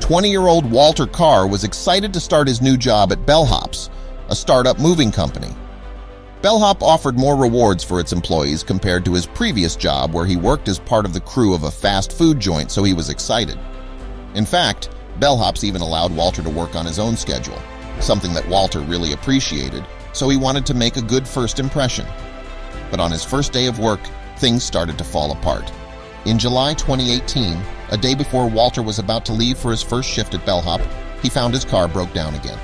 20-year-old Walter Carr was excited to start his new job at Bellhops, a startup moving company. Bellhop offered more rewards for its employees compared to his previous job where he worked as part of the crew of a fast food joint, so he was excited. In fact, Bellhops even allowed Walter to work on his own schedule, something that Walter really appreciated, so he wanted to make a good first impression. But on his first day of work, things started to fall apart. In July 2018, a day before Walter was about to leave for his first shift at Bellhop, he found his car broke down again.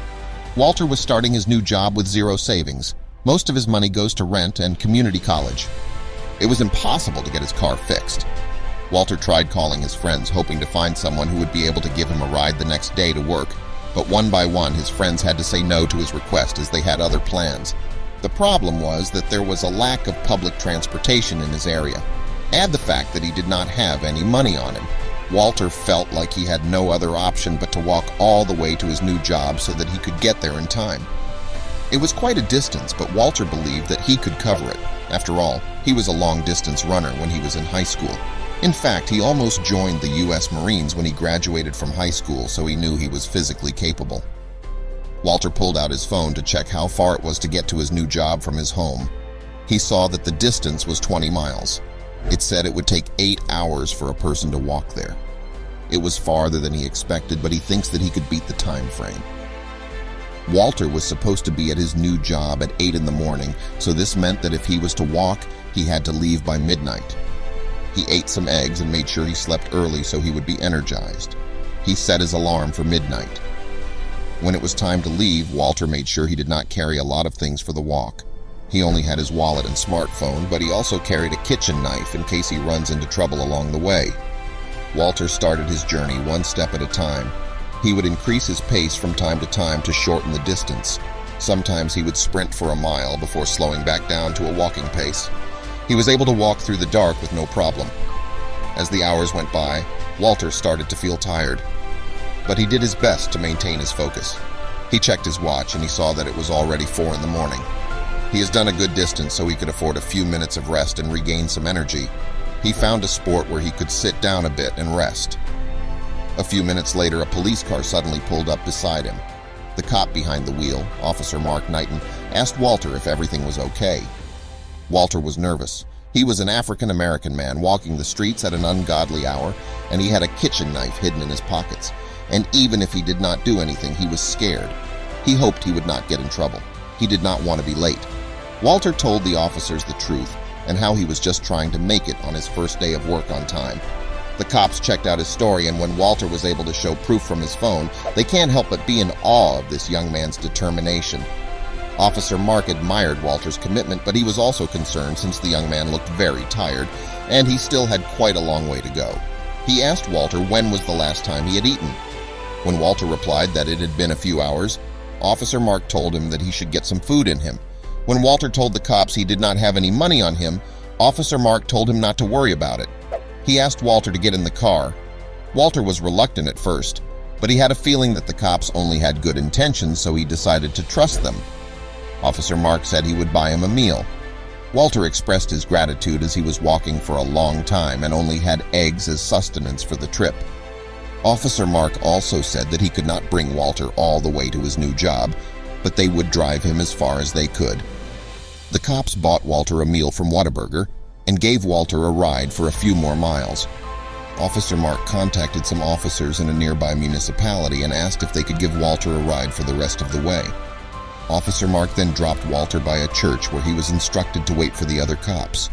Walter was starting his new job with zero savings. Most of his money goes to rent and community college. It was impossible to get his car fixed. Walter tried calling his friends, hoping to find someone who would be able to give him a ride the next day to work, but one by one his friends had to say no to his request as they had other plans. The problem was that there was a lack of public transportation in his area. Add the fact that he did not have any money on him. Walter felt like he had no other option but to walk all the way to his new job so that he could get there in time. It was quite a distance, but Walter believed that he could cover it. After all, he was a long-distance runner when he was in high school. In fact, he almost joined the U.S. Marines when he graduated from high school, so he knew he was physically capable. Walter pulled out his phone to check how far it was to get to his new job from his home. He saw that the distance was 20 miles. It said it would take 8 hours for a person to walk there. It was farther than he expected, but he thinks that he could beat the time frame. Walter was supposed to be at his new job at 8 in the morning, so this meant that if he was to walk, he had to leave by midnight. He ate some eggs and made sure he slept early so he would be energized. He set his alarm for midnight. When it was time to leave, Walter made sure he did not carry a lot of things for the walk. He only had his wallet and smartphone, but he also carried a kitchen knife in case he runs into trouble along the way. Walter started his journey one step at a time. He would increase his pace from time to time to shorten the distance. Sometimes he would sprint for a mile before slowing back down to a walking pace. He was able to walk through the dark with no problem. As the hours went by, Walter started to feel tired. But he did his best to maintain his focus. He checked his watch and he saw that it was already 4 in the morning. He has done a good distance so he could afford a few minutes of rest and regain some energy. He found a sport where he could sit down a bit and rest. A few minutes later, a police car suddenly pulled up beside him. The cop behind the wheel, Officer Mark Knighton, asked Walter if everything was okay. Walter was nervous. He was an African-American man walking the streets at an ungodly hour, and he had a kitchen knife hidden in his pockets. And even if he did not do anything, he was scared. He hoped he would not get in trouble. He did not want to be late. Walter told the officers the truth and how he was just trying to make it on his first day of work on time. The cops checked out his story, and when Walter was able to show proof from his phone, they can't help but be in awe of this young man's determination. Officer Mark admired Walter's commitment, but he was also concerned since the young man looked very tired, and he still had quite a long way to go. He asked Walter when was the last time he had eaten. When Walter replied that it had been a few hours, Officer Mark told him that he should get some food in him. When Walter told the cops he did not have any money on him, Officer Mark told him not to worry about it. He asked Walter to get in the car. Walter was reluctant at first, but he had a feeling that the cops only had good intentions, so he decided to trust them. Officer Mark said he would buy him a meal. Walter expressed his gratitude as he was walking for a long time and only had eggs as sustenance for the trip. Officer Mark also said that he could not bring Walter all the way to his new job, but they would drive him as far as they could. The cops bought Walter a meal from Whataburger and gave Walter a ride for a few more miles. Officer Mark contacted some officers in a nearby municipality and asked if they could give Walter a ride for the rest of the way. Officer Mark then dropped Walter by a church where he was instructed to wait for the other cops.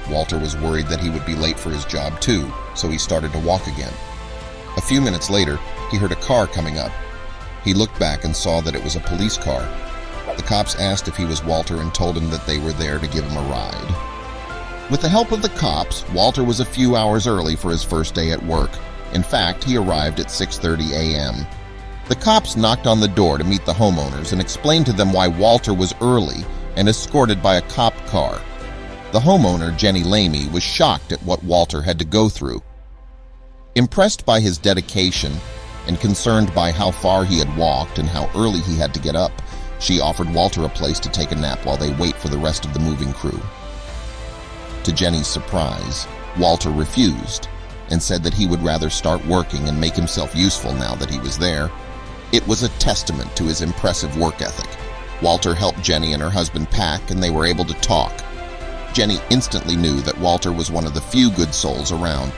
Walter was worried that he would be late for his job too, so he started to walk again. A few minutes later, he heard a car coming up. He looked back and saw that it was a police car. The cops asked if he was Walter and told him that they were there to give him a ride. With the help of the cops, Walter was a few hours early for his first day at work. In fact, he arrived at 6:30 a.m. The cops knocked on the door to meet the homeowners and explained to them why Walter was early and escorted by a cop car. The homeowner, Jenny Lamy, was shocked at what Walter had to go through. Impressed by his dedication and concerned by how far he had walked and how early he had to get up, she offered Walter a place to take a nap while they wait for the rest of the moving crew. To Jenny's surprise, Walter refused. and said that he would rather start working and make himself useful now that he was there. It was a testament to his impressive work ethic. Walter helped Jenny and her husband pack, and they were able to talk. Jenny instantly knew that Walter was one of the few good souls around.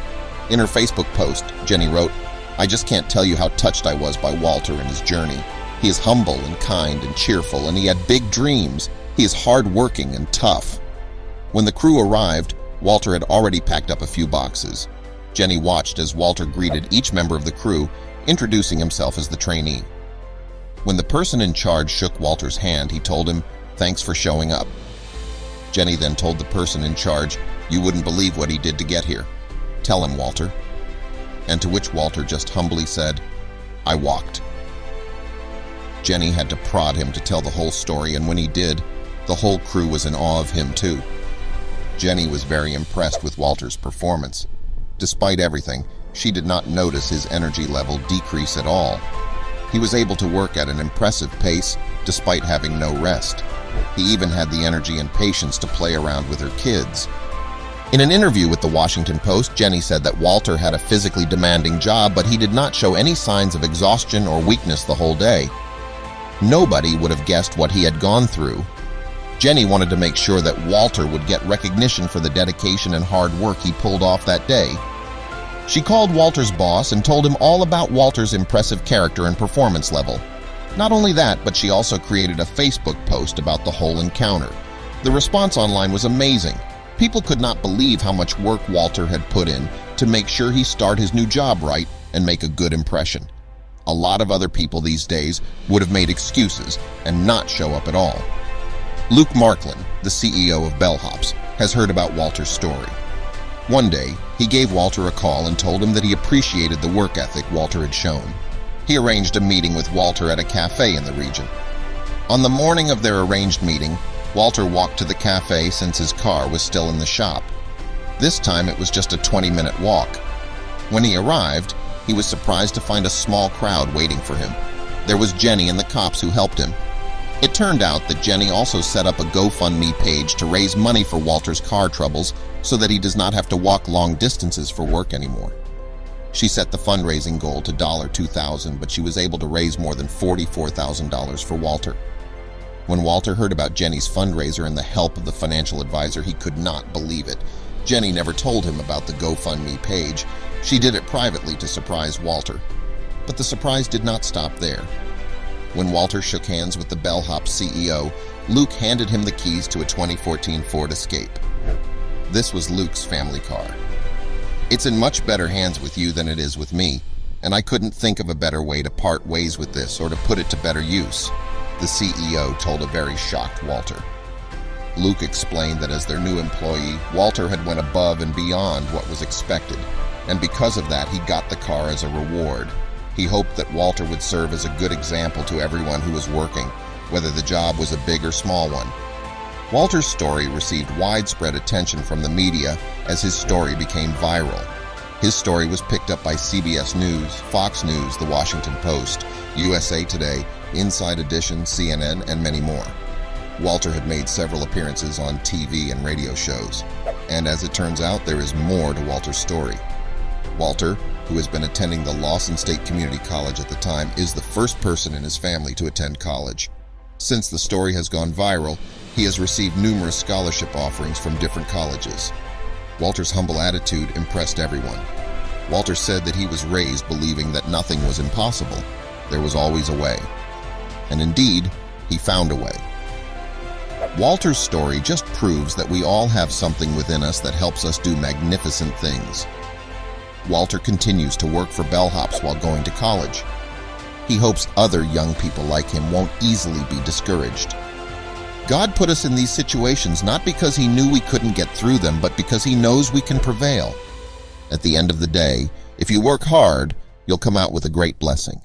In her Facebook post, Jenny wrote, "I just can't tell you how touched I was by Walter and his journey. He is humble and kind and cheerful, and he had big dreams. He is hard-working and tough." When the crew arrived, Walter had already packed up a few boxes. Jenny watched as Walter greeted each member of the crew, introducing himself as the trainee. When the person in charge shook Walter's hand, he told him, "Thanks for showing up." Jenny then told the person in charge, "You wouldn't believe what he did to get here. Tell him, Walter." And to which Walter just humbly said, "I walked." Jenny had to prod him to tell the whole story, and when he did, the whole crew was in awe of him too. Jenny was very impressed with Walter's performance. Despite everything, she did not notice his energy level decrease at all. He was able to work at an impressive pace despite having no rest. He even had the energy and patience to play around with her kids. In an interview with the Washington Post, Jenny said that Walter had a physically demanding job, but he did not show any signs of exhaustion or weakness the whole day. Nobody would have guessed what he had gone through. Jenny wanted to make sure that Walter would get recognition for the dedication and hard work he pulled off that day. She called Walter's boss and told him all about Walter's impressive character and performance level. Not only that, but she also created a Facebook post about the whole encounter. The response online was amazing. People could not believe how much work Walter had put in to make sure he start his new job right and make a good impression. A lot of other people these days would have made excuses and not show up at all. Luke Marklin, the CEO of Bellhops, has heard about Walter's story. One day, he gave Walter a call and told him that he appreciated the work ethic Walter had shown. He arranged a meeting with Walter at a cafe in the region. On the morning of their arranged meeting, Walter walked to the cafe since his car was still in the shop. This time it was just a 20-minute walk. When he arrived, he was surprised to find a small crowd waiting for him. There was Jenny and the cops who helped him. It turned out that Jenny also set up a GoFundMe page to raise money for Walter's car troubles so that he does not have to walk long distances for work anymore. She set the fundraising goal to $2,000, but she was able to raise more than $44,000 for Walter. When Walter heard about Jenny's fundraiser and the help of the financial advisor, he could not believe it. Jenny never told him about the GoFundMe page. She did it privately to surprise Walter. But the surprise did not stop there. When Walter shook hands with the Bellhops CEO, Luke handed him the keys to a 2014 Ford Escape. This was Luke's family car. "It's in much better hands with you than it is with me, and I couldn't think of a better way to part ways with this or to put it to better use," the CEO told a very shocked Walter. Luke explained that as their new employee, Walter had went above and beyond what was expected, and because of that, he got the car as a reward. He hoped that Walter would serve as a good example to everyone who was working, whether the job was a big or small one. Walter's story received widespread attention from the media as his story became viral. His story was picked up by CBS News, Fox News, The Washington Post, USA Today, Inside Edition, CNN, and many more. Walter had made several appearances on TV and radio shows, and as it turns out, there is more to Walter's story. Walter, who has been attending the Lawson State Community College at the time, is the first person in his family to attend college. Since the story has gone viral, he has received numerous scholarship offerings from different colleges. Walter's humble attitude impressed everyone. Walter said that he was raised believing that nothing was impossible. There was always a way. And indeed, he found a way. Walter's story just proves that we all have something within us that helps us do magnificent things. Walter continues to work for Bellhops while going to college. He hopes other young people like him won't easily be discouraged. God put us in these situations not because He knew we couldn't get through them, but because He knows we can prevail. At the end of the day, if you work hard, you'll come out with a great blessing.